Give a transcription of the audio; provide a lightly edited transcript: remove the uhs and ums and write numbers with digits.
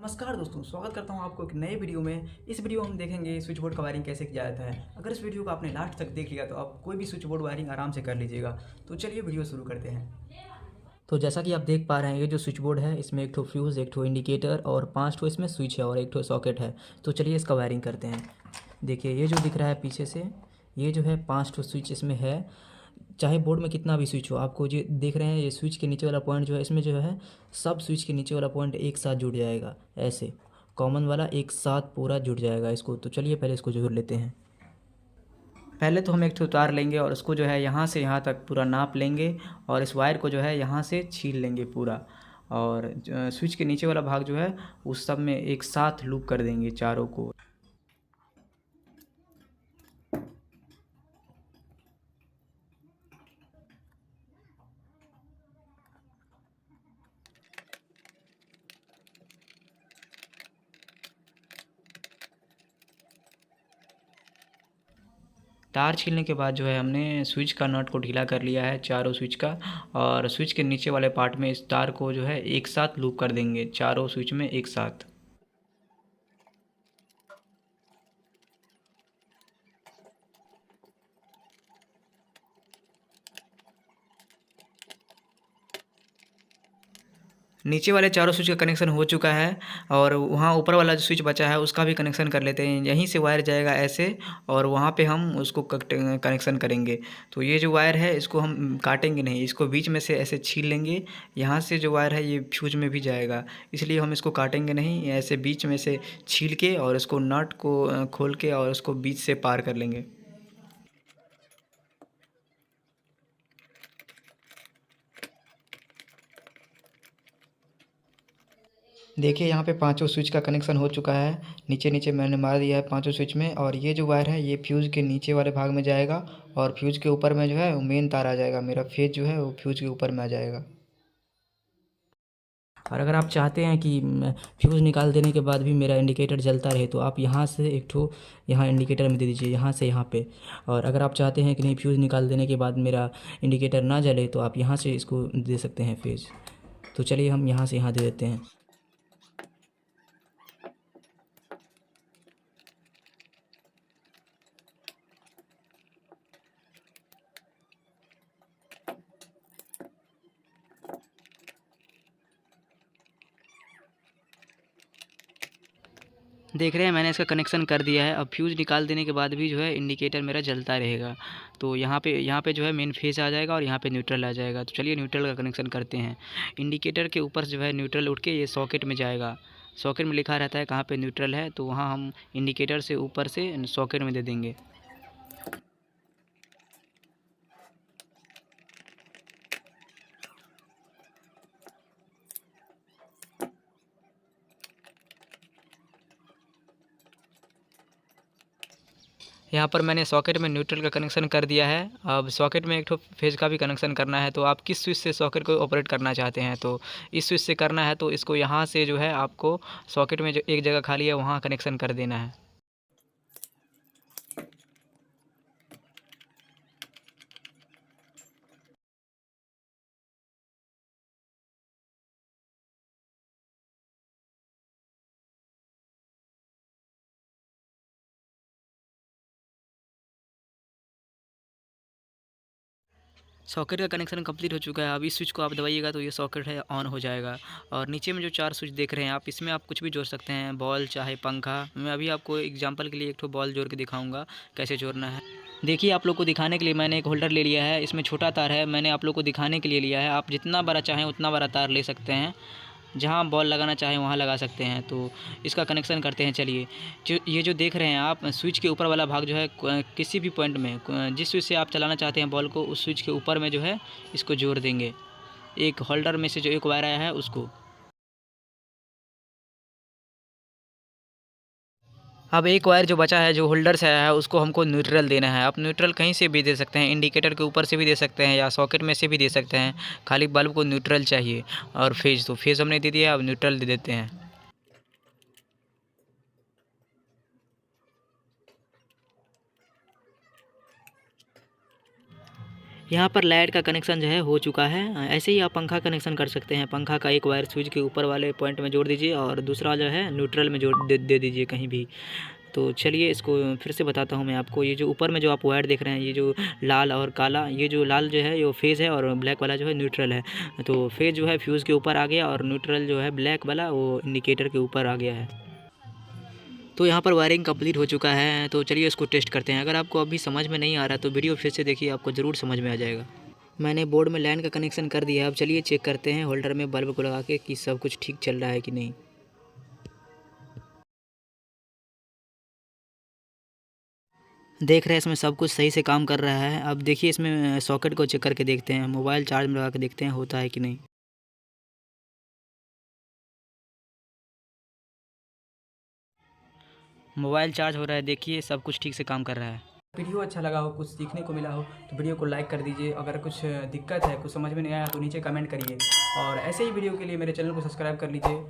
नमस्कार दोस्तों, स्वागत करता हूं आपको एक नए वीडियो में। इस वीडियो में हम देखेंगे स्विच बोर्ड का वायरिंग कैसे किया जाता है। अगर इस वीडियो को आपने लास्ट तक देख लिया तो आप कोई भी स्विच बोर्ड वायरिंग आराम से कर लीजिएगा। तो चलिए वीडियो शुरू करते हैं। तो जैसा कि आप देख पा रहे हैं, ये जो स्विच बोर्ड है इसमें एक ठो फ्यूज़, एक ठो इंडिकेटर और 5 ठो इसमें स्विच है और एक ठो सॉकेट है। तो चलिए इसका वायरिंग करते हैं। देखिए ये जो दिख रहा है पीछे से, ये जो है 5 ठो स्विच इसमें है। चाहे बोर्ड में कितना भी स्विच हो, आपको जो देख रहे हैं ये स्विच के नीचे वाला पॉइंट जो है, इसमें जो है सब स्विच के नीचे वाला पॉइंट एक साथ जुड़ जाएगा। ऐसे कॉमन वाला एक साथ पूरा जुड़ जाएगा इसको। तो चलिए पहले इसको जोड़ लेते हैं। पहले तो हम एक ठो तार लेंगे और उसको जो है यहाँ से यहाँ तक पूरा नाप लेंगे और इस वायर को जो है यहाँ से छील लेंगे पूरा। और स्विच के नीचे वाला भाग जो है उस सब में एक साथ लूप कर देंगे चारों को। तार छीलने के बाद जो है हमने स्विच का नट को ढीला कर लिया है, चारों स्विच का। और स्विच के नीचे वाले पार्ट में इस तार को जो है एक साथ लूप कर देंगे, चारों स्विच में एक साथ। नीचे वाले चारों स्विच का कनेक्शन हो चुका है और वहाँ ऊपर वाला जो स्विच बचा है उसका भी कनेक्शन कर लेते हैं। यहीं से वायर जाएगा ऐसे और वहाँ पे हम उसको कनेक्शन करेंगे। तो ये जो वायर है इसको हम काटेंगे नहीं, इसको बीच में से ऐसे छील लेंगे। यहाँ से जो वायर है ये फ्यूज में भी जाएगा, इसलिए हम इसको काटेंगे नहीं, ऐसे बीच में से छील के और उसको नट को खोल के और उसको बीच से पार कर लेंगे। देखिए यहाँ पे पांचों स्विच का कनेक्शन हो चुका है। नीचे नीचे मैंने मार दिया है पांचों स्विच में। और ये जो वायर है ये फ्यूज़ के नीचे वाले भाग में जाएगा और फ्यूज़ के ऊपर में जो है वो मेन तार आ जाएगा। मेरा फेज जो है वो फ्यूज़ के ऊपर में आ जाएगा। और अगर आप चाहते हैं कि फ्यूज़ निकाल देने के बाद भी मेरा इंडिकेटर जलता रहे तो आप यहाँ से एक ठो यहाँ इंडिकेटर में दे दीजिए, यहाँ से यहाँ पे। और अगर आप चाहते हैं कि नहीं, फ्यूज़ निकाल देने के बाद मेरा इंडिकेटर ना जले, तो आप यहाँ से इसको दे सकते हैं फेज। तो चलिए हम यहाँ से यहाँ दे देते हैं। देख रहे हैं मैंने इसका कनेक्शन कर दिया है। अब फ्यूज़ निकाल देने के बाद भी जो है इंडिकेटर मेरा जलता रहेगा। तो यहाँ पे जो है मेन फेज आ जाएगा और यहाँ पे न्यूट्रल आ जाएगा। तो चलिए न्यूट्रल का कनेक्शन करते हैं। इंडिकेटर के ऊपर जो है न्यूट्रल उठ के ये सॉकेट में जाएगा। सॉकेट में लिखा रहता है कहाँ पे न्यूट्रल है, तो वहाँ हम इंडिकेटर से ऊपर से सॉकेट में दे देंगे। यहाँ पर मैंने सॉकेट में न्यूट्रल का कनेक्शन कर दिया है। अब सॉकेट में एक ठो फेज का भी कनेक्शन करना है। तो आप किस स्विच से सॉकेट को ऑपरेट करना चाहते हैं, तो इस स्विच से करना है तो इसको यहाँ से जो है आपको सॉकेट में जो एक जगह खाली है वहाँ कनेक्शन कर देना है। सॉकेट का कनेक्शन कंप्लीट हो चुका है। अब इस स्विच को आप दबाइएगा तो ये सॉकेट है ऑन हो जाएगा। और नीचे में जो 4 स्विच देख रहे हैं आप, इसमें आप कुछ भी जोड़ सकते हैं, बॉल चाहे पंखा। मैं अभी आपको एग्जांपल के लिए एक ठो बॉल जोड़ के दिखाऊंगा कैसे जोड़ना है। देखिए आप लोग को दिखाने के लिए मैंने एक होल्डर ले लिया है। इसमें छोटा तार है, मैंने आप लोग को दिखाने के लिए लिया है। आप जितना बड़ा चाहें उतना बड़ा तार ले सकते हैं, जहाँ बॉल लगाना चाहें वहाँ लगा सकते हैं। तो इसका कनेक्शन करते हैं। चलिए, जो ये जो देख रहे हैं आप, स्विच के ऊपर वाला भाग जो है किसी भी पॉइंट में जिस स्विच से आप चलाना चाहते हैं बॉल को, उस स्विच के ऊपर में जो है इसको जोड़ देंगे। एक होल्डर में से जो एक वायर आया है उसको। अब एक वायर जो बचा है जो होल्डर से आया है उसको हमको न्यूट्रल देना है। आप न्यूट्रल कहीं से भी दे सकते हैं, इंडिकेटर के ऊपर से भी दे सकते हैं या सॉकेट में से भी दे सकते हैं। खाली बल्ब को न्यूट्रल चाहिए। और फेज, तो फेज हमने दे दिया, अब न्यूट्रल दे देते हैं। यहाँ पर लाइट का कनेक्शन जो है हो चुका है। ऐसे ही आप पंखा कनेक्शन कर सकते हैं। पंखा का एक वायर स्विच के ऊपर वाले पॉइंट में जोड़ दीजिए और दूसरा जो है न्यूट्रल में जोड़ दे दीजिए कहीं भी। तो चलिए इसको फिर से बताता हूँ मैं आपको। ये जो ऊपर में जो आप वायर देख रहे हैं, ये जो लाल और काला, ये जो लाल जो है ये फेज़ है और ब्लैक वाला जो है न्यूट्रल है। तो फेज़ जो है फ्यूज़ के ऊपर आ गया और न्यूट्रल जो है ब्लैक वाला वो इंडिकेटर के ऊपर आ गया है। तो यहाँ पर वायरिंग कंप्लीट हो चुका है। तो चलिए इसको टेस्ट करते हैं। अगर आपको अभी समझ में नहीं आ रहा तो वीडियो फिर से देखिए, आपको ज़रूर समझ में आ जाएगा। मैंने बोर्ड में लाइन का कनेक्शन कर दिया है। अब चलिए चेक करते हैं होल्डर में बल्ब को लगा के कि सब कुछ ठीक चल रहा है कि नहीं। देख रहे हैं इसमें सब कुछ सही से काम कर रहा है। अब देखिए इसमें सॉकेट को चेक करके देखते हैं, मोबाइल चार्ज में लगा के देखते हैं होता है कि नहीं। मोबाइल चार्ज हो रहा है, देखिए सब कुछ ठीक से काम कर रहा है। वीडियो अच्छा लगा हो, कुछ सीखने को मिला हो तो वीडियो को लाइक कर दीजिए। अगर कुछ दिक्कत है, कुछ समझ में नहीं आया तो नीचे कमेंट करिए। और ऐसे ही वीडियो के लिए मेरे चैनल को सब्सक्राइब कर लीजिए।